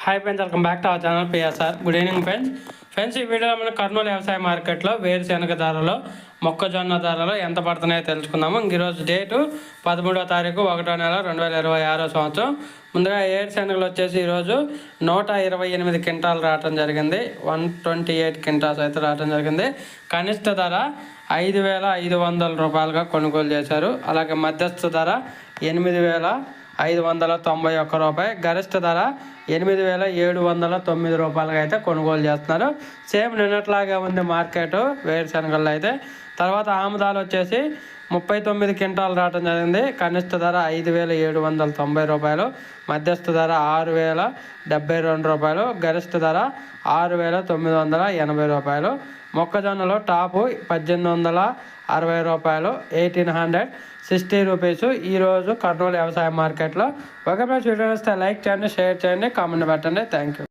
Hi friends, welcome back to our channel PSR. Good evening friends. ఈ వీడియోలో మన కర్నూలు వ్యవసాయ మార్కెట్లో వేరుశెనగ ధరలు, మొక్కజొన్న ధరలు ఎంత పడుతున్నాయో తెలుసుకుందాము. ఈరోజు డేటు 13వ తారీఖు 1వ నెల 2026 సంవత్సరం. ముందుగా ఏరుశెనగలు వచ్చేసి ఈరోజు 128 క్వింటాలు రావడం జరిగింది. 128 క్వింటాల్స్ అయితే రావడం జరిగింది. కనిష్ట ధర 5,500 రూపాయలుగా కొనుగోలు చేశారు. అలాగే మధ్యస్థ ధర 8,591 రూపాయి, గరిష్ట ధర 8,709 రూపాయలుగా అయితే కొనుగోలు చేస్తున్నారు. సేమ్ నిన్నట్లాగే ఉంది మార్కెట్ వేరుశెనగల్లో అయితే. తర్వాత ఆముదాలు వచ్చేసి 39 క్వింటాలు రావడం జరిగింది. కనిష్ట ధర 5,790 రూపాయలు, మధ్యస్థ ధర 6,072 రూపాయలు, గరిష్ట ధర 6,980 రూపాయలు. మొక్కజొన్నలో టాపు 1,860 రూపాయలు, 1,860 రూపీస్ ఈరోజు కర్నూలు వ్యవసాయ మార్కెట్లో. ఒక వీడియో వస్తే లైక్ చేయండి, షేర్ చేయండి, కామెంట్ పెట్టండి. Thank you.